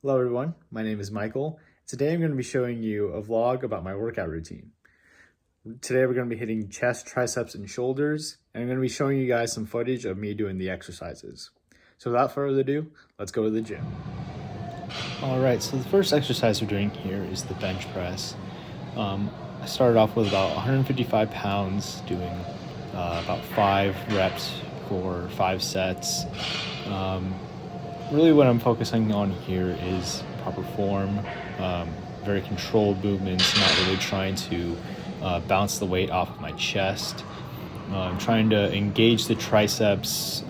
Hello everyone, my name is Michael. Today I'm going to be showing you a vlog about my workout routine. Today we're going to be hitting chest, triceps, and shoulders, and I'm going to be showing you guys some footage of me doing the exercises. So without further ado, let's go to the gym. Alright, so the first exercise we're doing here is the bench press. I started off with about 155 pounds, doing about 5 reps for 5 sets. Really what I'm focusing on here is proper form, very controlled movements, not really trying to bounce the weight off of my chest. I'm trying to engage the triceps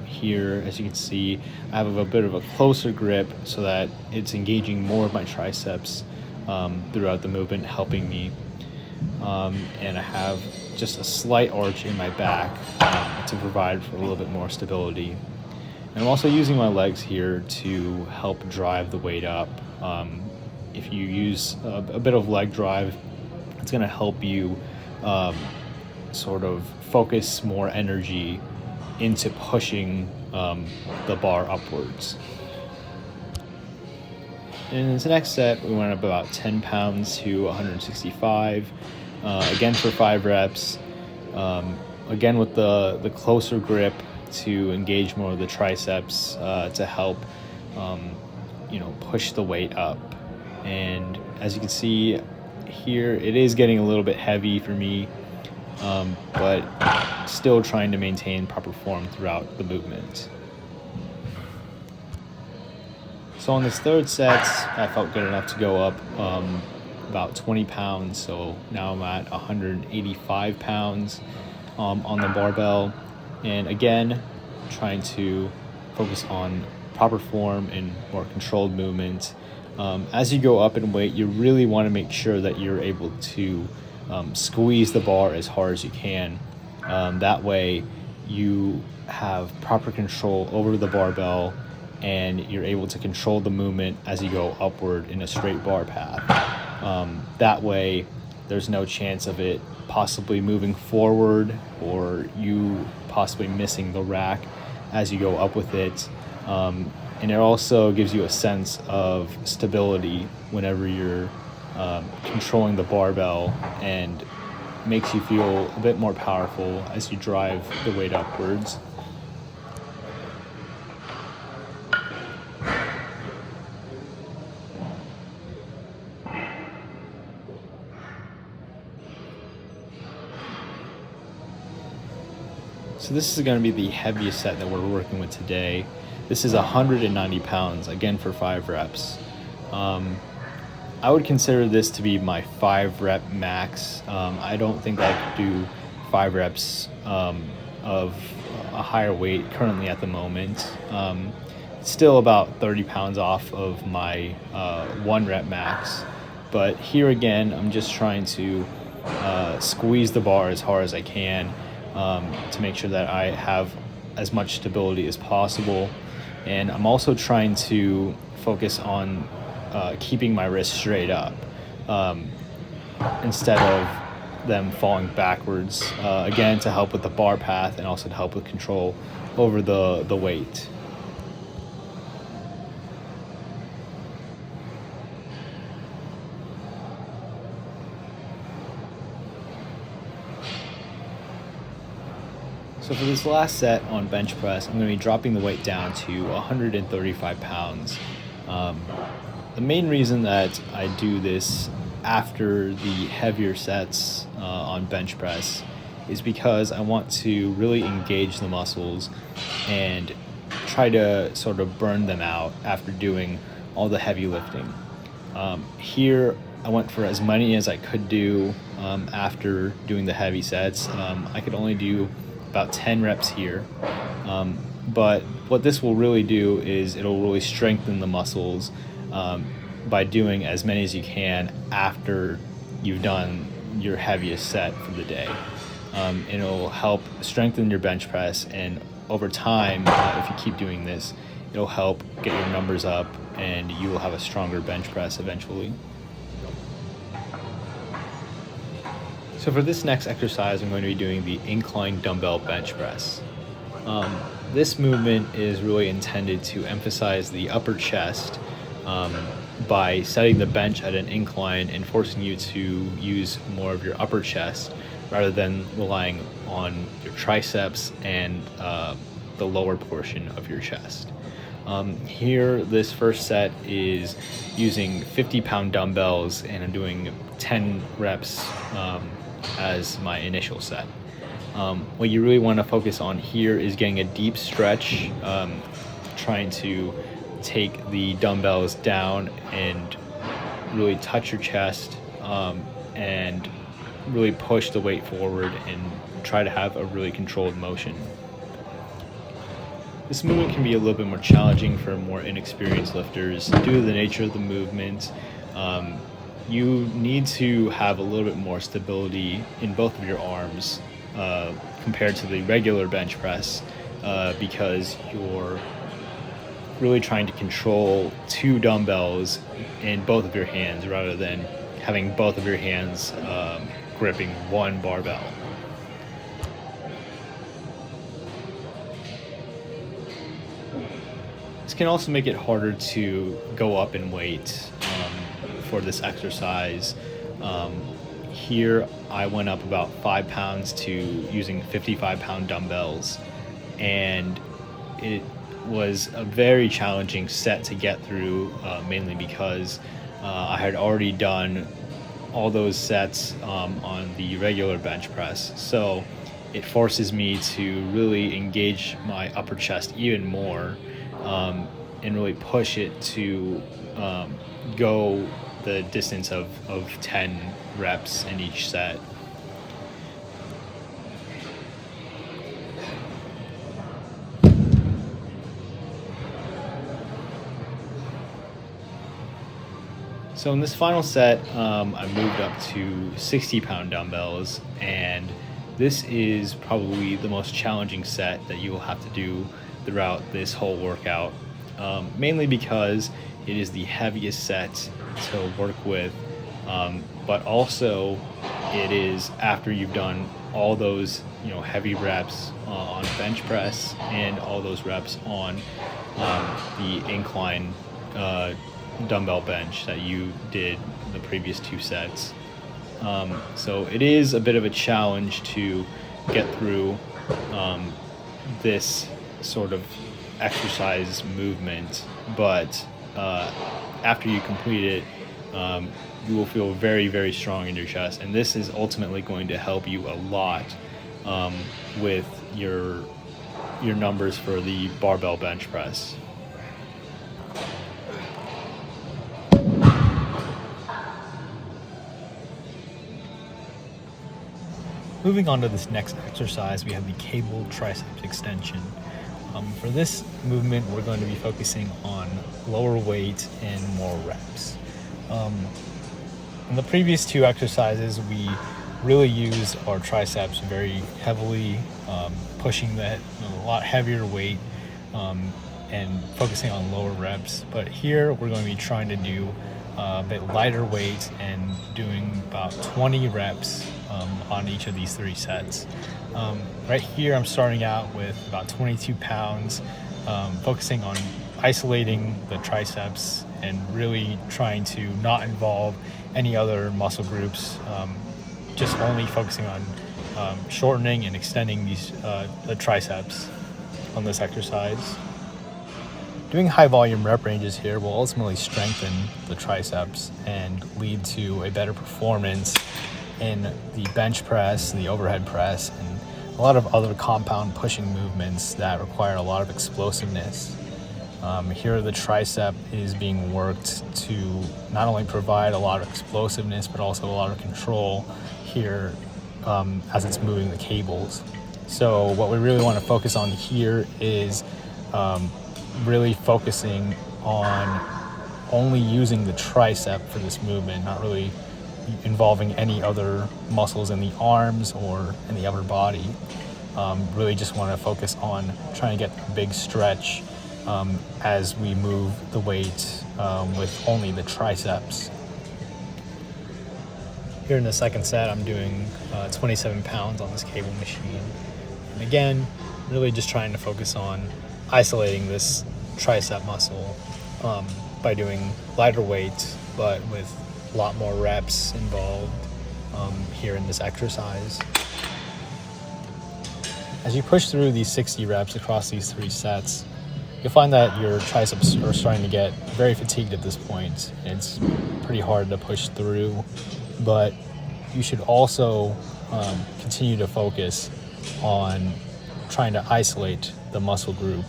here. As you can see, I have a bit of a closer grip so that it's engaging more of my triceps throughout the movement, helping me. And I have just a slight arch in my back to provide for a little bit more stability. And I'm also using my legs here to help drive the weight up. If you use a bit of leg drive, it's going to help you sort of focus more energy into pushing the bar upwards. And in this next set, we went up about 10 pounds to 165, again for 5 reps, again with the closer grip to engage more of the triceps to help push the weight up. And as you can see here, it is getting a little bit heavy for me, but still trying to maintain proper form throughout the movement. So on this third set, I felt good enough to go up about 20 pounds, so now I'm at 185 pounds on the barbell. And again, trying to focus on proper form and more controlled movement. As you go up in weight, you really want to make sure that you're able to squeeze the bar as hard as you can. That way you have proper control over the barbell and you're able to control the movement as you go upward in a straight bar path. That way there's no chance of it possibly moving forward or you possibly missing the rack as you go up with it. And it also gives you a sense of stability whenever you're controlling the barbell and makes you feel a bit more powerful as you drive the weight upwards. So this is going to be the heaviest set that we're working with today. This is 190 pounds, again for 5 reps. I would consider this to be my 5 rep max. I don't think I could do 5 reps of a higher weight currently at the moment. It's still about 30 pounds off of my 1 rep max. But here again, I'm just trying to squeeze the bar as hard as I can to make sure that I have as much stability as possible. And I'm also trying to focus on keeping my wrists straight up instead of them falling backwards, again to help with the bar path and also to help with control over the weight. So for this last set on bench press, I'm going to be dropping the weight down to 135 pounds. The main reason that I do this after the heavier sets on bench press is because I want to really engage the muscles and try to sort of burn them out after doing all the heavy lifting. Here I went for as many as I could do after doing the heavy sets. I could only do about 10 reps here. But what this will really do is it'll really strengthen the muscles by doing as many as you can after you've done your heaviest set for the day. It'll help strengthen your bench press, and over time, if you keep doing this, it'll help get your numbers up and you will have a stronger bench press eventually. So for this next exercise, I'm going to be doing the incline dumbbell bench press. This movement is really intended to emphasize the upper chest by setting the bench at an incline and forcing you to use more of your upper chest rather than relying on your triceps and the lower portion of your chest. Here, this first set is using 50-pound dumbbells, and I'm doing 10 reps as my initial set. What you really want to focus on here is getting a deep stretch, trying to take the dumbbells down and really touch your chest, and really push the weight forward and try to have a really controlled motion. This movement can be a little bit more challenging for more inexperienced lifters due to the nature of the movement. You need to have a little bit more stability in both of your arms compared to the regular bench press, because you're really trying to control 2 dumbbells in both of your hands rather than having both of your hands gripping one barbell. This can also make it harder to go up in weight for this exercise. Here I went up about 5 pounds to using 55-pound dumbbells, and it was a very challenging set to get through, mainly because I had already done all those sets on the regular bench press. So it forces me to really engage my upper chest even more, and really push it to go the distance of 10 reps in each set. So in this final set, I moved up to 60-pound dumbbells, and this is probably the most challenging set that you will have to do throughout this whole workout, mainly because it is the heaviest set to work with, but also it is after you've done all those heavy reps on bench press and all those reps on the incline dumbbell bench that you did the previous 2 sets. So it is a bit of a challenge to get through this sort of exercise movement, but after you complete it, you will feel very, very strong in your chest, and this is ultimately going to help you a lot with your numbers for the barbell bench press. Moving on to this next exercise, we have the cable triceps extension. For this movement, we're going to be focusing on lower weight and more reps. In the previous 2 exercises, we really used our triceps very heavily, pushing that a lot heavier weight and focusing on lower reps. But here, we're going to be trying to do a bit lighter weight and doing about 20 reps on each of these 3 sets. Right here, I'm starting out with about 22 pounds, focusing on isolating the triceps and really trying to not involve any other muscle groups, just only focusing on shortening and extending the triceps on this exercise. Doing high volume rep ranges here will ultimately strengthen the triceps and lead to a better performance in the bench press, the overhead press, and a lot of other compound pushing movements that require a lot of explosiveness. Here the tricep is being worked to not only provide a lot of explosiveness, but also a lot of control here as it's moving the cables. So what we really want to focus on here is really focusing on only using the tricep for this movement, not really involving any other muscles in the arms or in the upper body. Really just want to focus on trying to get a big stretch as we move the weight with only the triceps. Here in the second set, I'm doing 27 pounds on this cable machine. And again, really just trying to focus on isolating this tricep muscle. by doing lighter weights, but with a lot more reps involved here in this exercise. As you push through these 60 reps across these 3 sets, you'll find that your triceps are starting to get very fatigued at this point. It's pretty hard to push through, but you should also continue to focus on trying to isolate the muscle group,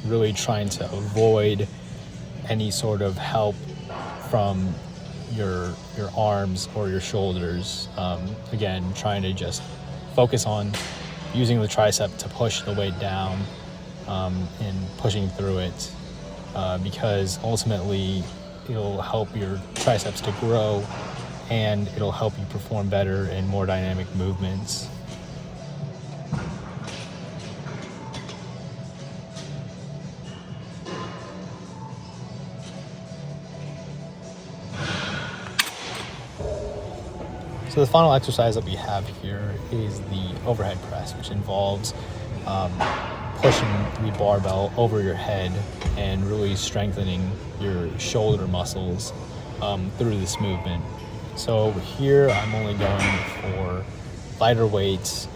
really trying to avoid any sort of help from your arms or your shoulders. Again, trying to just focus on using the tricep to push the weight down and pushing through it, because ultimately it'll help your triceps to grow and it'll help you perform better in more dynamic movements. So the final exercise that we have here is the overhead press, which involves pushing the barbell over your head and really strengthening your shoulder muscles through this movement. So here I'm only going for lighter weights,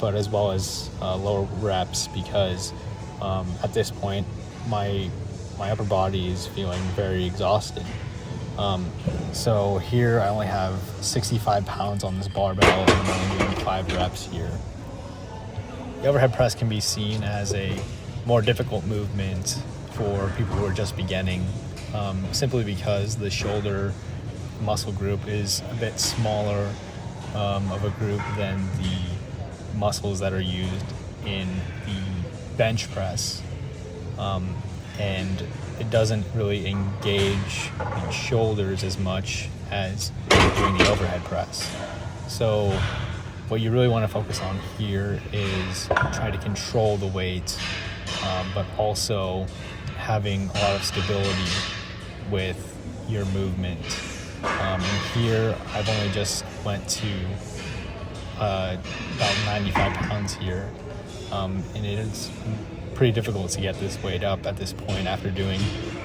but as well as lower reps, because at this point my upper body is feeling very exhausted. So here I only have 65 pounds on this barbell and I'm only doing 5 reps here. The overhead press can be seen as a more difficult movement for people who are just beginning, simply because the shoulder muscle group is a bit smaller of a group than the muscles that are used in the bench press, and it doesn't really engage the shoulders as much as doing the overhead press. So what you really want to focus on here is try to control the weight, but also having a lot of stability with your movement. And here I've only just went to about 95 pounds here, and it is pretty difficult to get this weight up at this point after doing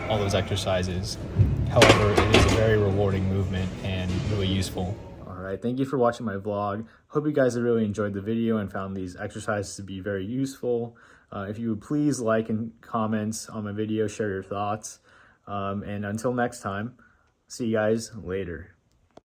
all those exercises. However, it is a very rewarding movement and really useful. All right, thank you for watching my vlog. Hope you guys have really enjoyed the video and found these exercises to be very useful. If you would please like and comment on my video, share your thoughts. And until next time, see you guys later.